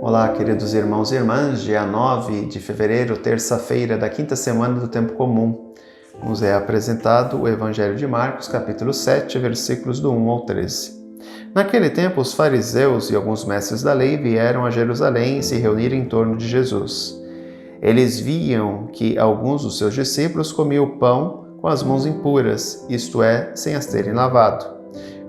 Olá, queridos irmãos e irmãs, dia 9 de fevereiro, terça-feira da quinta semana do Tempo Comum. Nos é apresentado o Evangelho de Marcos, capítulo 7, versículos do 1 ao 13. Naquele tempo, os fariseus e alguns mestres da lei vieram a Jerusalém e se reuniram em torno de Jesus. Eles viam que alguns dos seus discípulos comiam o pão com as mãos impuras, isto é, sem as terem lavado.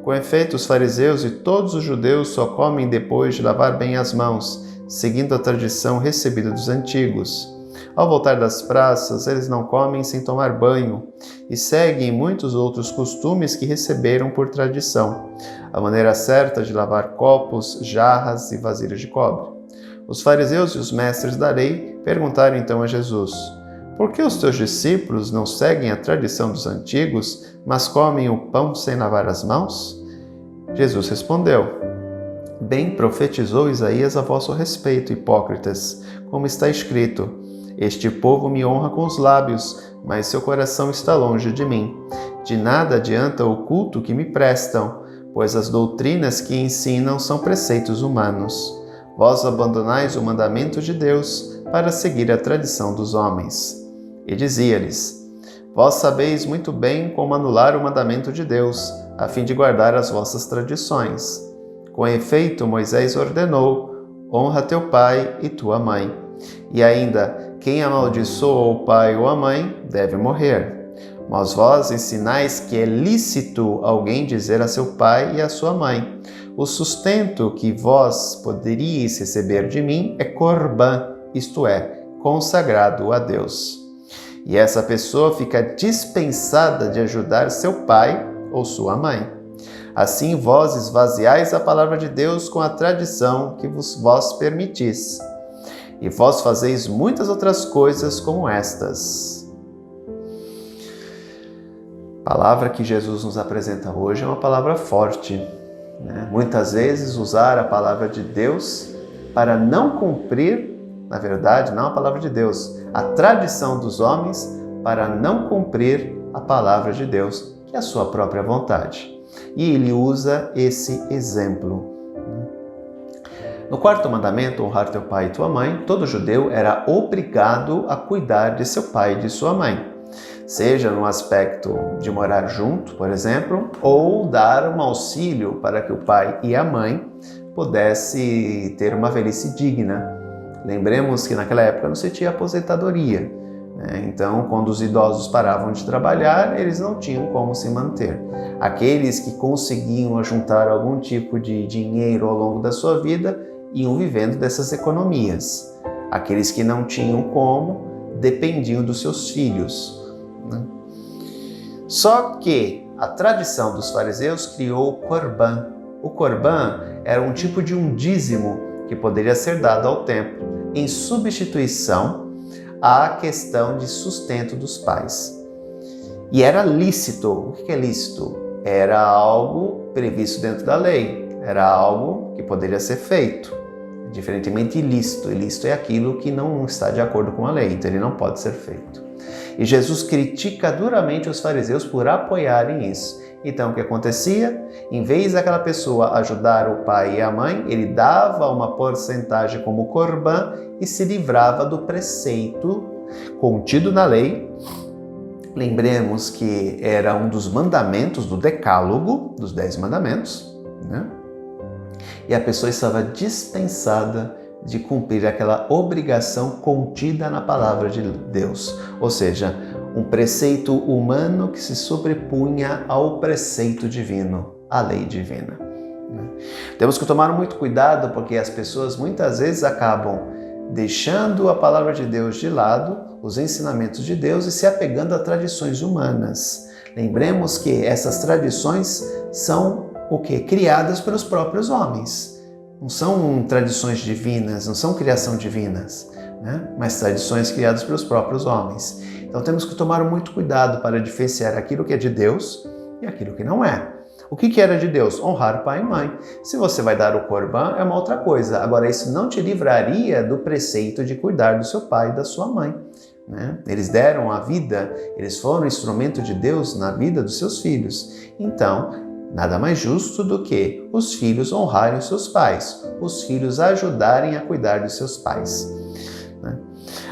Com efeito, os fariseus e todos os judeus só comem depois de lavar bem as mãos, seguindo a tradição recebida dos antigos. Ao voltar das praças, eles não comem sem tomar banho e seguem muitos outros costumes que receberam por tradição, a maneira certa de lavar copos, jarras e vasilhas de cobre. Os fariseus e os mestres da lei perguntaram então a Jesus: por que os teus discípulos não seguem a tradição dos antigos, mas comem o pão sem lavar as mãos? Jesus respondeu: bem profetizou Isaías a vosso respeito, hipócritas, como está escrito: este povo me honra com os lábios, mas seu coração está longe de mim. De nada adianta o culto que me prestam, pois as doutrinas que ensinam são preceitos humanos. Vós abandonais o mandamento de Deus para seguir a tradição dos homens. E dizia-lhes: vós sabeis muito bem como anular o mandamento de Deus, a fim de guardar as vossas tradições. Com efeito, Moisés ordenou: honra teu pai e tua mãe. E ainda, quem amaldiçoa o pai ou a mãe deve morrer. Mas vós ensinais que é lícito alguém dizer a seu pai e a sua mãe: o sustento que vós poderíeis receber de mim é corbã, isto é, consagrado a Deus. E essa pessoa fica dispensada de ajudar seu pai ou sua mãe. Assim vós esvaziais a palavra de Deus com a tradição que vós permitis. E vós fazeis muitas outras coisas como estas. A palavra que Jesus nos apresenta hoje é uma palavra forte, né? Muitas vezes usar a palavra de Deus para não cumprir, na verdade, não a palavra de Deus, a tradição dos homens para não cumprir a palavra de Deus, que é a sua própria vontade. E ele usa esse exemplo. No quarto mandamento, honrar teu pai e tua mãe, todo judeu era obrigado a cuidar de seu pai e de sua mãe, seja no aspecto de morar junto, por exemplo, ou dar um auxílio para que o pai e a mãe pudessem ter uma velhice digna. Lembremos que naquela época não se tinha aposentadoria, né? Então, quando os idosos paravam de trabalhar, eles não tinham como se manter. Aqueles que conseguiam juntar algum tipo de dinheiro ao longo da sua vida iam vivendo dessas economias. Aqueles que não tinham como, dependiam dos seus filhos, né? Só que a tradição dos fariseus criou o corbã. O corbã era um tipo de um dízimo que poderia ser dado ao templo, em substituição à questão de sustento dos pais. E era lícito. O que é lícito? Era algo previsto dentro da lei, era algo que poderia ser feito. Diferentemente ilícito. Ilícito é aquilo que não está de acordo com a lei, então ele não pode ser feito. E Jesus critica duramente os fariseus por apoiarem isso. Então, o que acontecia? Em vez daquela pessoa ajudar o pai e a mãe, ele dava uma porcentagem como corbã e se livrava do preceito contido na lei. Lembremos que era um dos mandamentos do decálogo, dos 10 mandamentos, né? E a pessoa estava dispensada de cumprir aquela obrigação contida na palavra de Deus, ou seja, um preceito humano que se sobrepunha ao preceito divino, à lei divina. Temos que tomar muito cuidado porque as pessoas muitas vezes acabam deixando a palavra de Deus de lado, os ensinamentos de Deus e se apegando a tradições humanas. Lembremos que essas tradições são o quê? Criadas pelos próprios homens. Não são tradições divinas, não são criação divinas, né? Mas tradições criadas pelos próprios homens. Então temos que tomar muito cuidado para diferenciar aquilo que é de Deus e aquilo que não é. O que era de Deus? Honrar pai e mãe. Se você vai dar o corbã, é uma outra coisa. Agora, isso não te livraria do preceito de cuidar do seu pai e da sua mãe, né? Eles deram a vida, eles foram instrumento de Deus na vida dos seus filhos. Então, Nada mais justo do que os filhos honrarem os seus pais, os filhos ajudarem a cuidar de seus pais.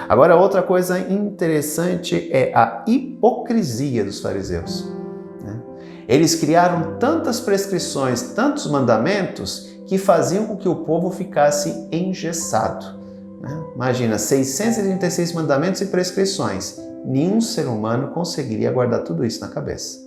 Agora, outra coisa interessante é a hipocrisia dos fariseus. Eles criaram tantas prescrições, tantos mandamentos, que faziam com que o povo ficasse engessado. Imagina, 636 mandamentos e prescrições. Nenhum ser humano conseguiria guardar tudo isso na cabeça.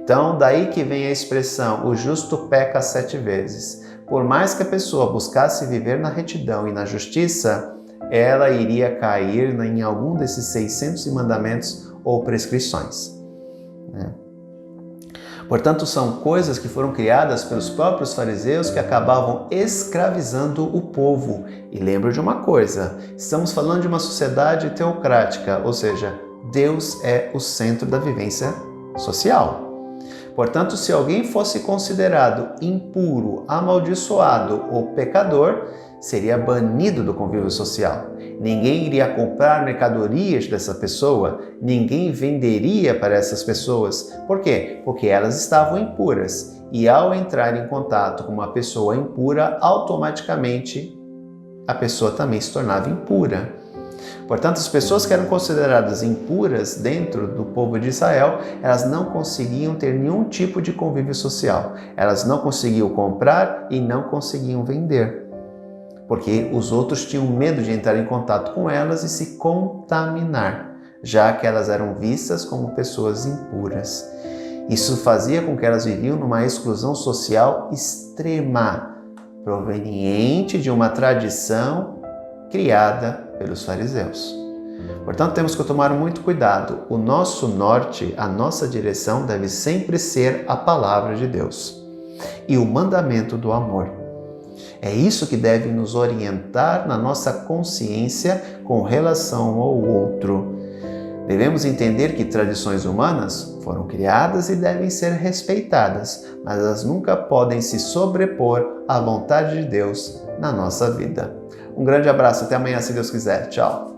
Então, daí que vem a expressão, o justo peca 7 vezes. Por mais que a pessoa buscasse viver na retidão e na justiça, ela iria cair em algum desses 600 mandamentos ou prescrições. Portanto, são coisas que foram criadas pelos próprios fariseus que acabavam escravizando o povo. E lembro de uma coisa, estamos falando de uma sociedade teocrática, ou seja, Deus é o centro da vivência social. Portanto, se alguém fosse considerado impuro, amaldiçoado ou pecador, seria banido do convívio social. Ninguém iria comprar mercadorias dessa pessoa, ninguém venderia para essas pessoas. Por quê? Porque elas estavam impuras. E ao entrar em contato com uma pessoa impura, automaticamente a pessoa também se tornava impura. Portanto, as pessoas que eram consideradas impuras dentro do povo de Israel, elas não conseguiam ter nenhum tipo de convívio social. Elas não conseguiam comprar e não conseguiam vender. Porque os outros tinham medo de entrar em contato com elas e se contaminar, já que elas eram vistas como pessoas impuras. Isso fazia com que elas viviam numa exclusão social extrema, proveniente de uma tradição criada pelos fariseus. Portanto, temos que tomar muito cuidado. O nosso norte, a nossa direção deve sempre ser a palavra de Deus e o mandamento do amor. É isso que deve nos orientar na nossa consciência com relação ao outro. Devemos entender que tradições humanas foram criadas e devem ser respeitadas, mas elas nunca podem se sobrepor à vontade de Deus na nossa vida. Um grande abraço, até amanhã, se Deus quiser. Tchau!